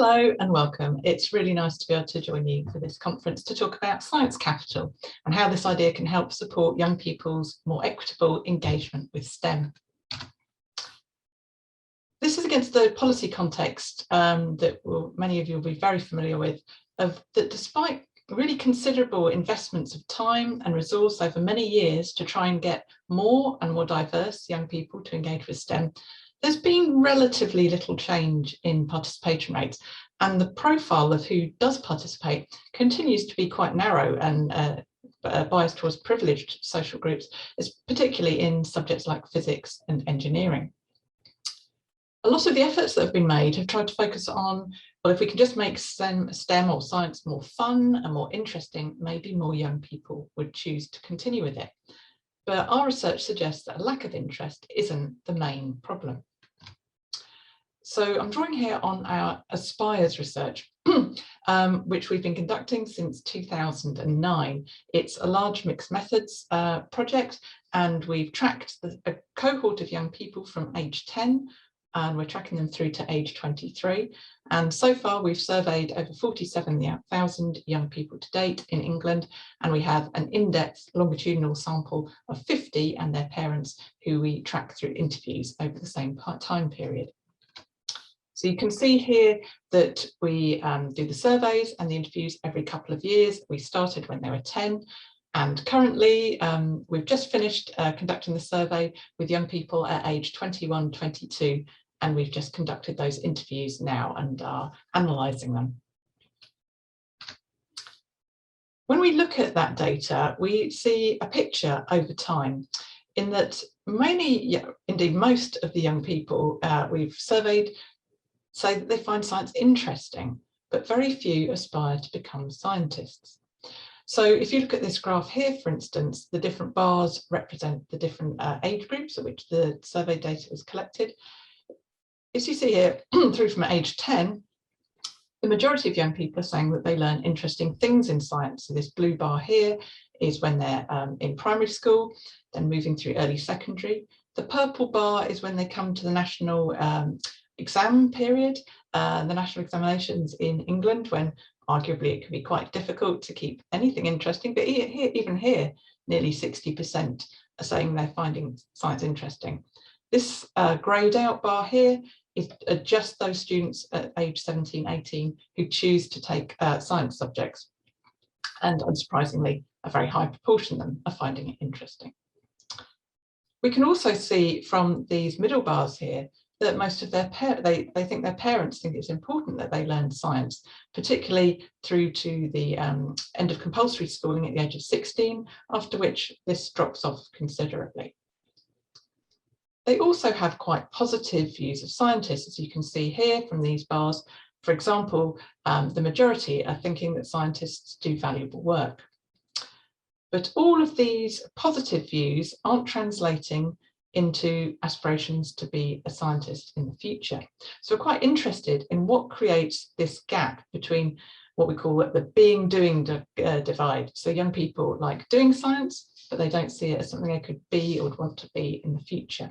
Hello and welcome. It's really nice to be able to join you for this conference to talk about Science Capital and how this idea can help support young people's more equitable engagement with STEM. This is against the policy context that many of you will be very familiar with, that despite really considerable investments of time and resource over many years to try and get more and more diverse young people to engage with STEM, there's been relatively little change in participation rates, and the profile of who does participate continues to be quite narrow and biased towards privileged social groups, particularly in subjects like physics and engineering. A lot of the efforts that have been made have tried to focus on, well, if we can just make STEM or science more fun and more interesting, maybe more young people would choose to continue with it. But our research suggests that a lack of interest isn't the main problem. So I'm drawing here on our Aspires research, which we've been conducting since 2009. It's a large mixed methods project, and we've tracked a cohort of young people from age 10, and we're tracking them through to age 23. And so far we've surveyed over 47,000 young people to date in England, and we have an in-depth longitudinal sample of 50 and their parents who we track through interviews over the same time period. So you can see here that we do the surveys and the interviews every couple of years. We started when they were 10, and currently we've just finished conducting the survey with young people at age 21, 22, and we've just conducted those interviews now and are analysing them. When we look at that data, we see a picture over time in that indeed most of the young people we've surveyed say that they find science interesting, but very few aspire to become scientists. So if you look at this graph here, for instance, the different bars represent the different age groups at which the survey data was collected. As you see here, through from age 10, the majority of young people are saying that they learn interesting things in science. So this blue bar here is when they're in primary school, then moving through early secondary. The purple bar is when they come to the national exam period, the national examinations in England, when arguably it can be quite difficult to keep anything interesting, but even here, nearly 60% are saying they're finding science interesting. This greyed out bar here is just those students at age 17, 18 who choose to take science subjects. And unsurprisingly, a very high proportion of them are finding it interesting. We can also see from these middle bars here that most of their they think their parents think it's important that they learn science, particularly through to the end of compulsory schooling at the age of 16, after which this drops off considerably. They also have quite positive views of scientists, as you can see here from these bars. For example, the majority are thinking that scientists do valuable work. But all of these positive views aren't translating into aspirations to be a scientist in the future. So we're quite interested in what creates this gap between what we call the being-doing divide. So young people like doing science, but they don't see it as something they could be or would want to be in the future.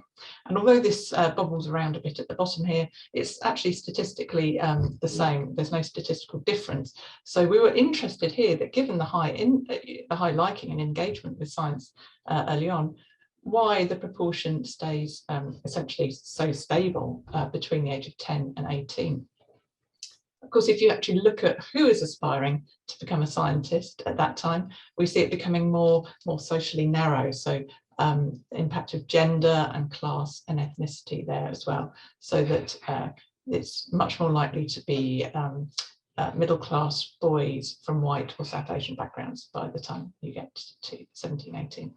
And although this bobbles around a bit at the bottom here, it's actually statistically the same. There's no statistical difference. So we were interested here that given the high liking and engagement with science early on, why the proportion stays essentially so stable between the age of 10 and 18. Of course, if you actually look at who is aspiring to become a scientist at that time, we see it becoming more socially narrow. So impact of gender and class and ethnicity there as well, so that it's much more likely to be middle-class boys from white or South Asian backgrounds by the time you get to 17, 18.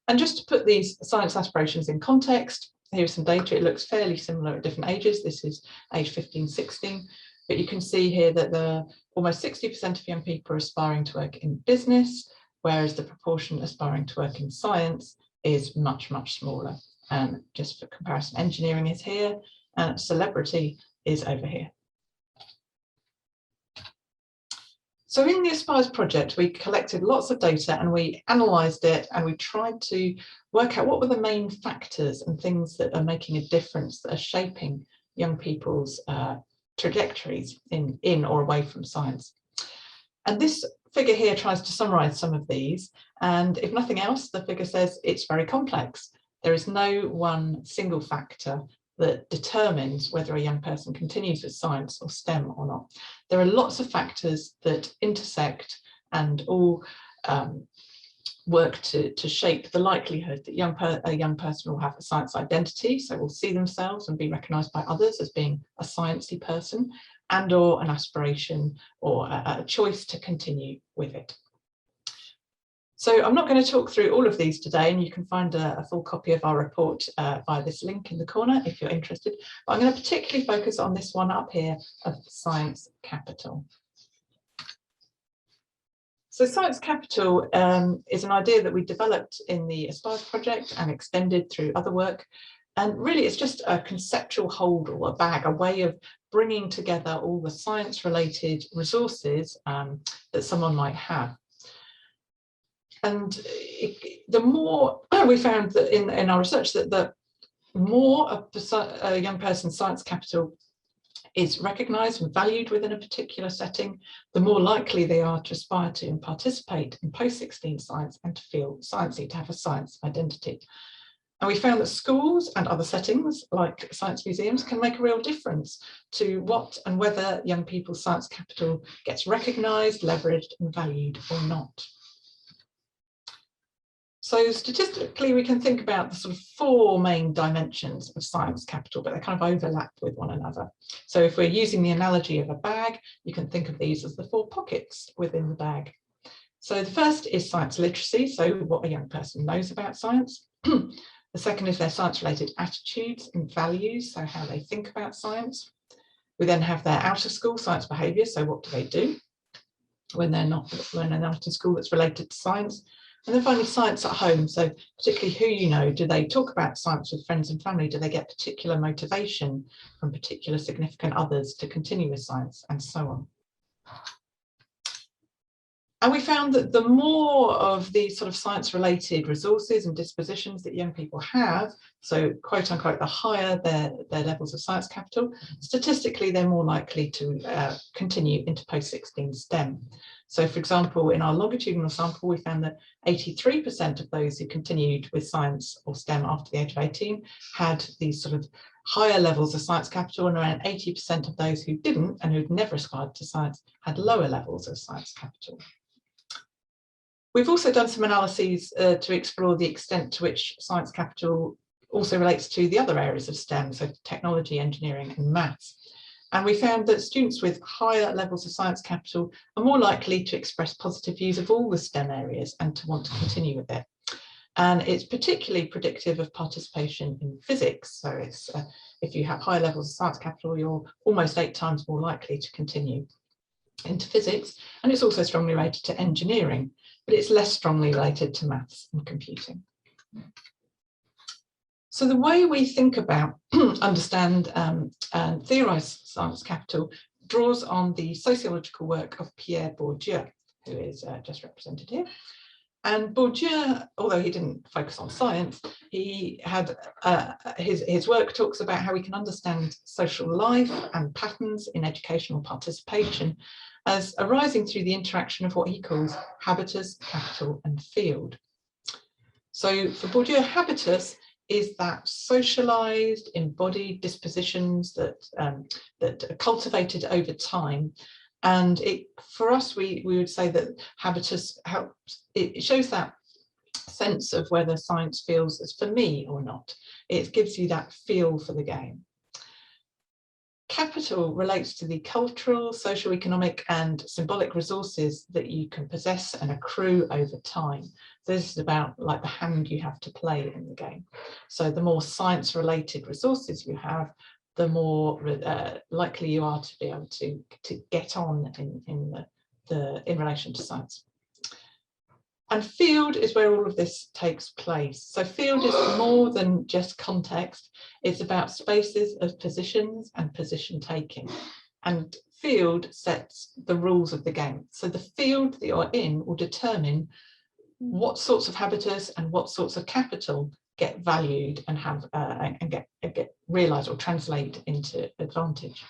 And just to put these science aspirations in context, here's some data. It looks fairly similar at different ages. This is age 15, 16. But you can see here that almost 60% of young people are aspiring to work in business, whereas the proportion aspiring to work in science is much, much smaller. And just for comparison, engineering is here, and celebrity is over here. So in the Aspires project, we collected lots of data and we analysed it, and we tried to work out what were the main factors and things that are making a difference, that are shaping young people's trajectories in or away from science. And this figure here tries to summarize some of these. And if nothing else, the figure says it's very complex. There is no one single factor that determines whether a young person continues with science or STEM or not. There are lots of factors that intersect and all work to shape the likelihood that a young person will have a science identity, so will see themselves and be recognised by others as being a sciencey person, and or an aspiration or a choice to continue with it. So I'm not going to talk through all of these today, and you can find a full copy of our report via this link in the corner if you're interested. But I'm going to particularly focus on this one up here of science capital. So science capital is an idea that we developed in the Aspires project and extended through other work. And really, it's just a conceptual hold or a bag, a way of bringing together all the science-related resources that someone might have. And the more we found that in our research that the more a young person's science capital is recognised and valued within a particular setting, the more likely they are to aspire to and participate in post-16 science and to feel sciencey, to have a science identity. And we found that schools and other settings like science museums can make a real difference to what and whether young people's science capital gets recognised, leveraged and valued or not. So statistically, we can think about the sort of four main dimensions of science capital, but they kind of overlap with one another. So if we're using the analogy of a bag, you can think of these as the four pockets within the bag. So the first is science literacy, so what a young person knows about science. The second is their science-related attitudes and values, so how they think about science. We then have their out-of-school science behaviour, so what do they do when they're not in school that's related to science. And then finally, science at home. So particularly who you know, do they talk about science with friends and family? Do they get particular motivation from particular significant others to continue with science, and so on? And we found that the more of these sort of science-related resources and dispositions that young people have, so quote unquote, the higher their levels of science capital, statistically, they're more likely to continue into post-16 STEM. So for example, in our longitudinal sample, we found that 83% of those who continued with science or STEM after the age of 18 had these sort of higher levels of science capital, and around 80% of those who didn't and who'd never aspired to science had lower levels of science capital. We've also done some analyses to explore the extent to which science capital also relates to the other areas of STEM, so technology, engineering and maths. And we found that students with higher levels of science capital are more likely to express positive views of all the STEM areas and to want to continue with it. And it's particularly predictive of participation in physics. So it's, if you have high levels of science capital, you're almost 8 times more likely to continue into physics. And it's also strongly related to engineering, but it's less strongly related to maths and computing. So the way we think about, understand and theorise science capital draws on the sociological work of Pierre Bourdieu, who is just represented here. And Bourdieu, although he didn't focus on science, he had his work talks about how we can understand social life and patterns in educational participation as arising through the interaction of what he calls habitus, capital and field. So for Bourdieu, habitus is that socialized, embodied dispositions that are cultivated over time. And for us, we would say that habitus helps, it shows that sense of whether science feels as for me or not. It gives you that feel for the game. Capital relates to the cultural, socio-economic and symbolic resources that you can possess and accrue over time. So this is about like the hand you have to play in the game. So the more science-related resources you have, the more likely you are to be able to get on in relation to science. And field is where all of this takes place. So field is more than just context. It's about spaces of positions and position taking. And field sets the rules of the game. So the field that you're in will determine what sorts of habitus and what sorts of capital get valued and have and get realised or translate into advantage.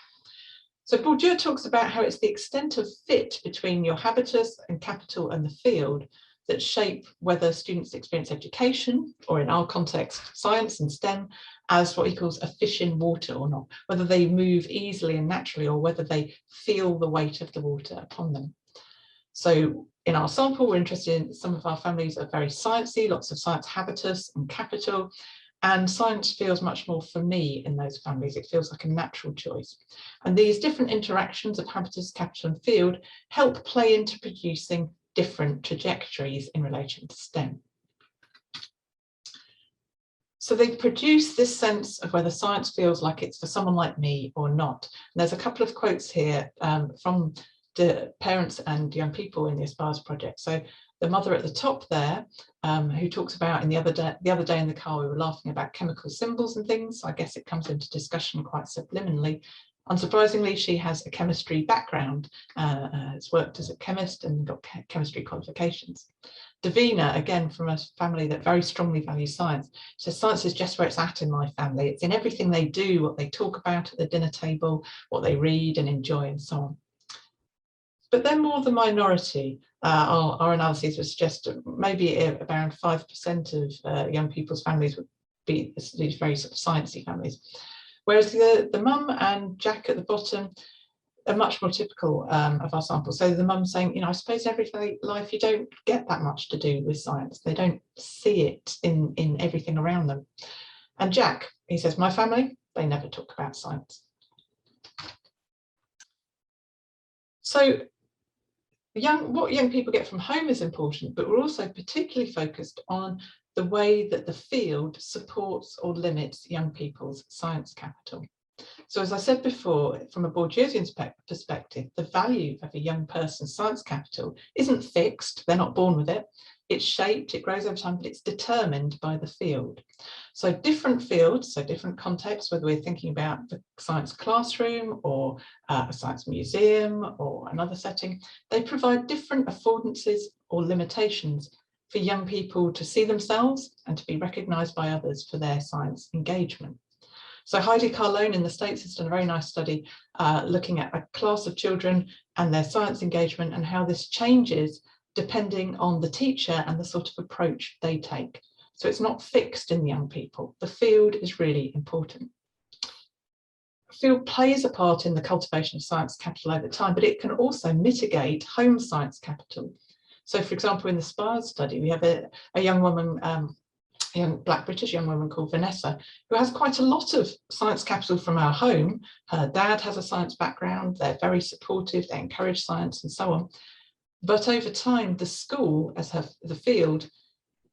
So Bourdieu talks about how it's the extent of fit between your habitus and capital and the field that shape whether students experience education, or in our context, science and STEM, as what he calls a fish in water or not, whether they move easily and naturally or whether they feel the weight of the water upon them. So in our sample, we're interested in some of our families are very sciencey, lots of science habitus and capital, and science feels much more for me in those families. It feels like a natural choice. And these different interactions of habitus, capital and field help play into producing different trajectories in relation to STEM. So they produce this sense of whether science feels like it's for someone like me or not. And there's a couple of quotes here from the parents and young people in the Aspires project. So the mother at the top there, who talks about the other day in the car, we were laughing about chemical symbols and things. So I guess it comes into discussion quite subliminally. Unsurprisingly, she has a chemistry background, has worked as a chemist and got chemistry qualifications. Davina, again, from a family that very strongly values science, says science is just where it's at in my family. It's in everything they do, what they talk about at the dinner table, what they read and enjoy and so on. But they're more the minority. Our analyses would suggest maybe around 5% of young people's families would be these very sort of sciencey families. Whereas the mum and Jack at the bottom are much more typical of our sample. So the mum saying, you know, I suppose in everyday life you don't get that much to do with science. They don't see it in everything around them. And Jack, he says, my family, they never talk about science. So what young people get from home is important, but we're also particularly focused on the way that the field supports or limits young people's science capital. So as I said before, from a Bourdieusian perspective, the value of a young person's science capital isn't fixed, they're not born with it. It's shaped, it grows over time, but it's determined by the field. So different fields, so different contexts, whether we're thinking about the science classroom or a science museum or another setting, they provide different affordances or limitations for young people to see themselves and to be recognised by others for their science engagement. So Heidi Carlone in the States has done a very nice study looking at a class of children and their science engagement and how this changes depending on the teacher and the sort of approach they take. So it's not fixed in young people. The field is really important. Field plays a part in the cultivation of science capital over time, but it can also mitigate home science capital. So for example, in the Aspires study, we have a young woman, young Black British young woman called Vanessa, who has quite a lot of science capital from our home. Her dad has a science background, they're very supportive, they encourage science and so on. But over time, the school, as the field,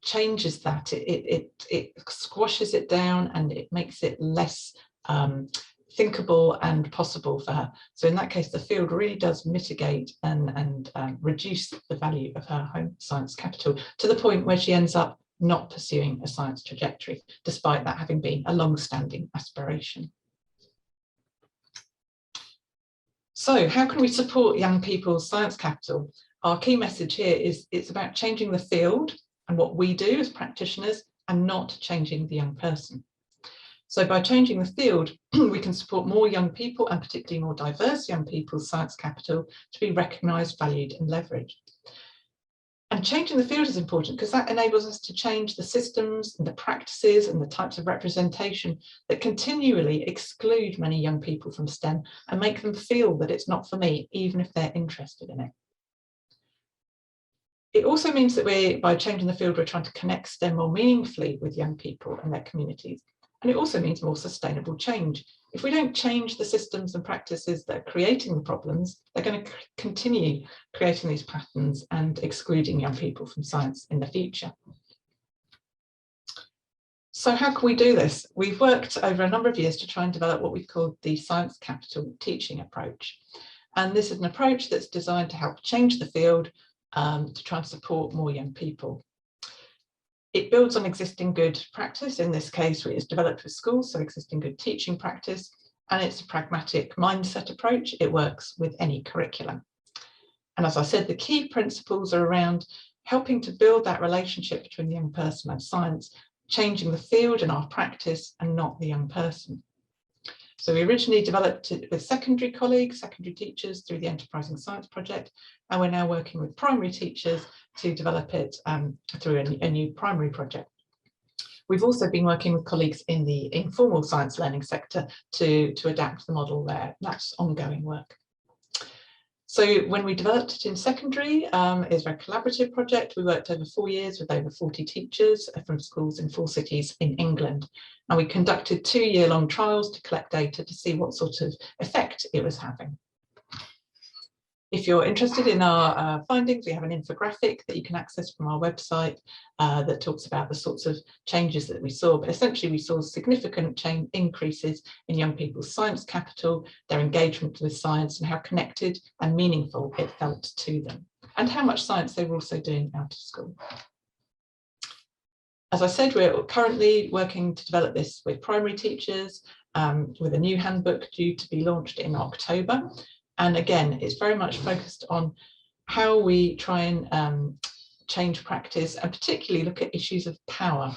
changes that. It squashes it down and it makes it less thinkable and possible for her. So in that case, the field really does mitigate and reduce the value of her home science capital to the point where she ends up not pursuing a science trajectory, despite that having been a long-standing aspiration. So how can we support young people's science capital? Our key message here is it's about changing the field and what we do as practitioners and not changing the young person. So by changing the field, we can support more young people and particularly more diverse young people's science capital to be recognised, valued and leveraged. And changing the field is important because that enables us to change the systems and the practices and the types of representation that continually exclude many young people from STEM and make them feel that it's not for me, even if they're interested in it. It also means that by changing the field, we're trying to connect STEM more meaningfully with young people and their communities. And it also means more sustainable change. If we don't change the systems and practices that are creating the problems, they're going to continue creating these patterns and excluding young people from science in the future. So how can we do this? We've worked over a number of years to try and develop what we've called the science capital teaching approach. And this is an approach that's designed to help change the field to try and support more young people. It builds on existing good practice. In this case, it is developed with schools, so existing good teaching practice, and it's a pragmatic mindset approach. It works with any curriculum. And as I said, the key principles are around helping to build that relationship between the young person and science changing the field and our practice and not the young person. So we originally developed it with secondary colleagues, secondary teachers through the Enterprising Science Project, and we're now working with primary teachers to develop it through a new primary project. We've also been working with colleagues in the informal science learning sector to adapt the model there. That's ongoing work. So when we developed it in secondary, it was a very collaborative project. We worked over 4 years with over 40 teachers from schools in 4 cities in England. And we conducted 2-year-long trials to collect data to see what sort of effect it was having. If you're interested in our findings, we have an infographic that you can access from our website that talks about the sorts of changes that we saw. But essentially, we saw significant increases in young people's science capital, their engagement with science, and how connected and meaningful it felt to them, and how much science they were also doing out of school. As I said, we're currently working to develop this with primary teachers, with a new handbook due to be launched in October. And again, it's very much focused on how we try and change practice, and particularly look at issues of power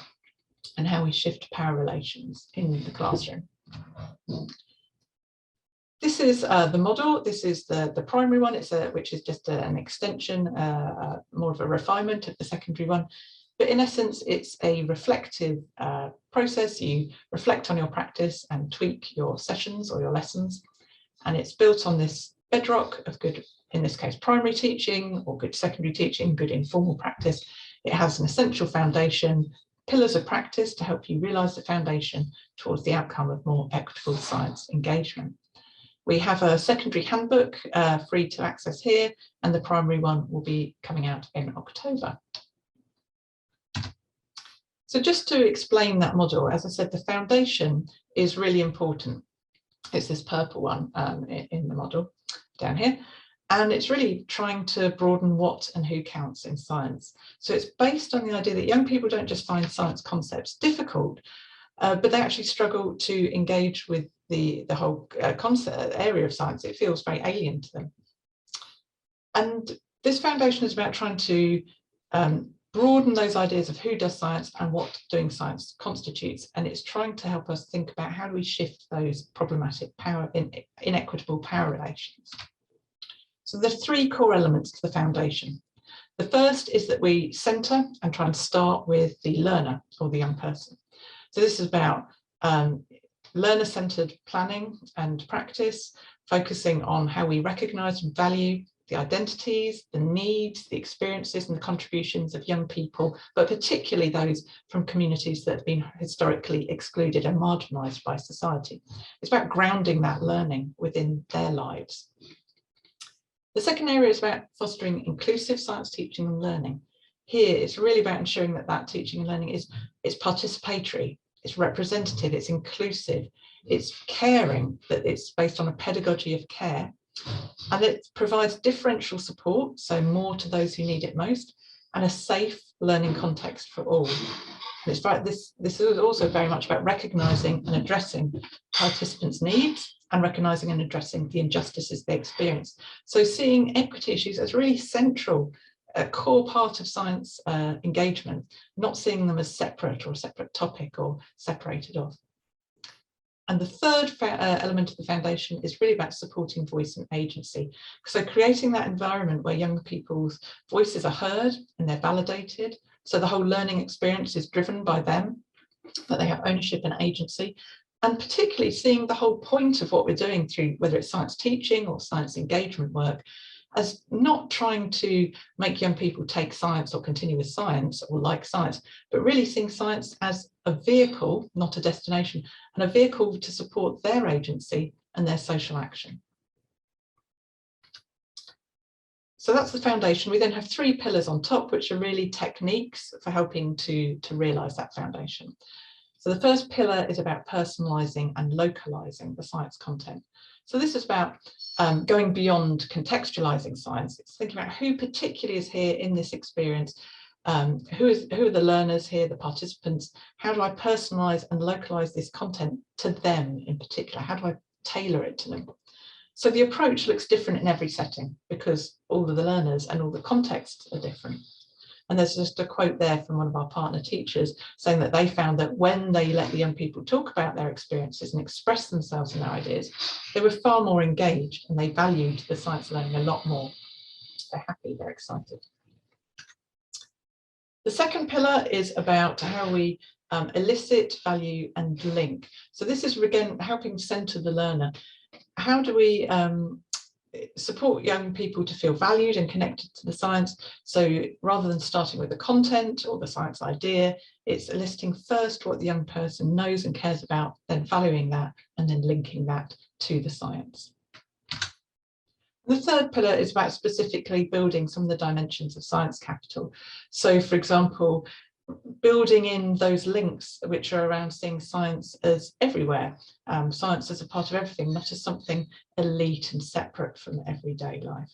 and how we shift power relations in the classroom. This is the model. This is the primary one, which is just an extension, more of a refinement of the secondary one. But in essence, it's a reflective process. You reflect on your practice and tweak your sessions or your lessons. And it's built on this bedrock of good, in this case, primary teaching, or good secondary teaching, good informal practice. It has an essential foundation, pillars of practice to help you realise the foundation towards the outcome of more equitable science engagement. We have a secondary handbook free to access here, and the primary one will be coming out in October. So just to explain that model, as I said, the foundation is really important. It's this purple one in the model down here. And it's really trying to broaden what and who counts in science. So it's based on the idea that young people don't just find science concepts difficult, but they actually struggle to engage with the whole concept area of science. It feels very alien to them. And this foundation is about trying to broaden those ideas of who does science and what doing science constitutes. And it's trying to help us think about how do we shift those problematic inequitable power relations. So there are 3 core elements to the foundation. The first is that we centre and try and start with the learner or the young person. So this is about learner-centred planning and practice, focusing on how we recognise and value the identities, the needs, the experiences and the contributions of young people, but particularly those from communities that have been historically excluded and marginalised by society. It's about grounding that learning within their lives. The second area is about fostering inclusive science teaching and learning. Here, it's really about ensuring that that teaching and learning is participatory, it's representative, it's inclusive, it's caring, that it's based on a pedagogy of care. And it provides differential support, so more to those who need it most, and a safe learning context for all. And it's right, this is also very much about recognising and addressing participants' needs and recognising and addressing the injustices they experience. So seeing equity issues as really central, a core part of science engagement, not seeing them as separate or a separate topic or separated off. And the third element of the foundation is really about supporting voice and agency. So creating that environment where young people's voices are heard and they're validated. So the whole learning experience is driven by them, that they have ownership and agency. And particularly seeing the whole point of what we're doing through, whether it's science teaching or science engagement work, as not trying to make young people take science or continue with science or like science, but really seeing science as a vehicle, not a destination, and a vehicle to support their agency and their social action. So that's the foundation. We then have 3 pillars on top, which are really techniques for helping to realise that foundation. So the first pillar is about personalising and localising the science content. So this is about going beyond contextualising science. It's thinking about who particularly is here in this experience, who are the learners here, the participants, how do I personalise and localise this content to them in particular, how do I tailor it to them? So the approach looks different in every setting because all of the learners and all the contexts are different. And there's just a quote there from one of our partner teachers saying that they found that when they let the young people talk about their experiences and express themselves and their ideas, they were far more engaged and they valued the science learning a lot more. They're happy, they're excited. The second pillar is about how we elicit, value and link. So this is again helping center the learner. How do we support young people to feel valued and connected to the science? So rather than starting with the content or the science idea, it's eliciting first what the young person knows and cares about, then valuing that and then linking that to the science. The third pillar is about specifically building some of the dimensions of science capital. So for example, building in those links which are around seeing science as everywhere, science as a part of everything, not as something elite and separate from everyday life.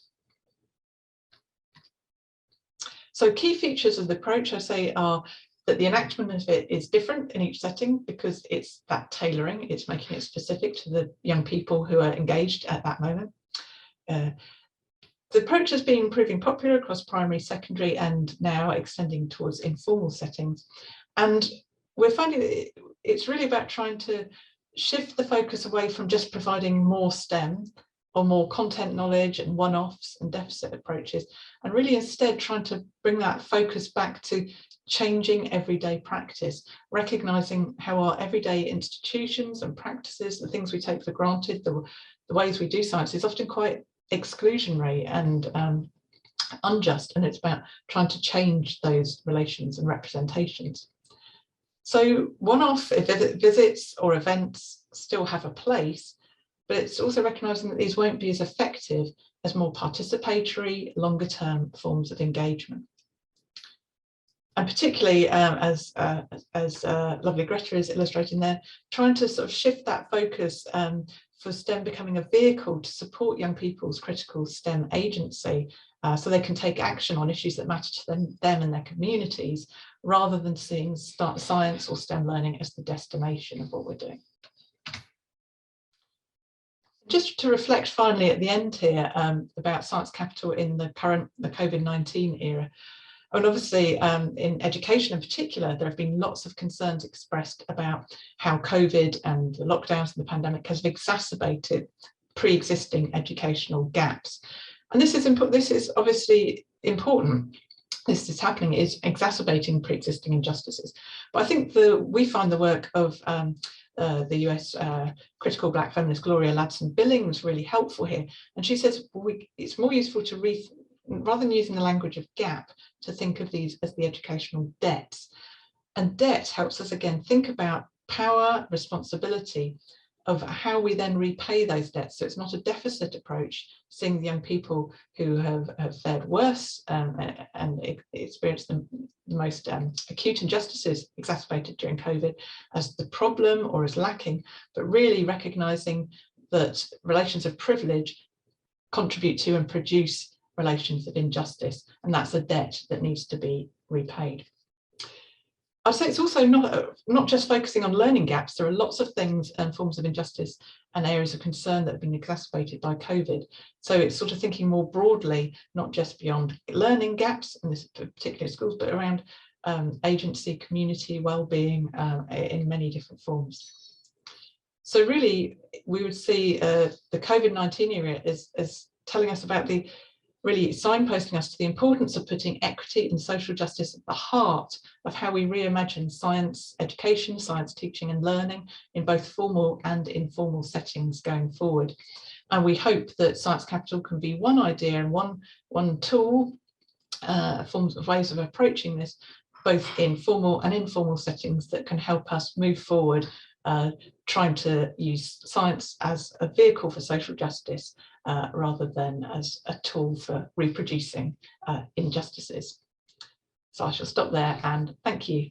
So key features of the approach, I say, are that the enactment of it is different in each setting because it's that tailoring, it's making it specific to the young people who are engaged at that moment. The approach has been proving popular across primary, secondary, and now extending towards informal settings. And we're finding that it's really about trying to shift the focus away from just providing more STEM or more content knowledge and one-offs and deficit approaches, and really instead trying to bring that focus back to changing everyday practice, recognizing how our everyday institutions and practices, the things we take for granted, the ways we do science is often quite exclusionary and unjust, and it's about trying to change those relations and representations. So one-off visits or events still have a place, but it's also recognising that these won't be as effective as more participatory, longer-term forms of engagement. And particularly, as lovely Greta is illustrating there, trying to sort of shift that focus for STEM becoming a vehicle to support young people's critical STEM agency, so they can take action on issues that matter to them and their communities, rather than seeing science or STEM learning as the destination of what we're doing. Just to reflect finally at the end here about science capital in the COVID-19 era. And obviously in education in particular, there have been lots of concerns expressed about how COVID and the lockdowns and the pandemic has exacerbated pre-existing educational gaps. And this is obviously important. This is happening, is exacerbating pre-existing injustices. But I think we find the work of the US critical Black feminist Gloria Ladson-Billings really helpful here. And she says it's more useful to rather than using the language of gap, to think of these as the educational debts. And debt helps us again think about power, responsibility, of how we then repay those debts. So it's not a deficit approach, seeing the young people who have fared worse and experienced the most acute injustices exacerbated during COVID as the problem or as lacking, but really recognising that relations of privilege contribute to and produce relations of injustice, and that's a debt that needs to be repaid. I'd say it's also not just focusing on learning gaps. There are lots of things and forms of injustice and areas of concern that have been exacerbated by COVID. So it's sort of thinking more broadly, not just beyond learning gaps, and this particularly schools, but around agency, community, well-being in many different forms. So really, we would see the COVID-19 era as telling us about really signposting us to the importance of putting equity and social justice at the heart of how we reimagine science education, science teaching and learning in both formal and informal settings going forward. And we hope that Science Capital can be one idea and one tool, forms of ways of approaching this, both in formal and informal settings, that can help us move forward, trying to use science as a vehicle for social justice rather than as a tool for reproducing injustices. So I shall stop there and thank you.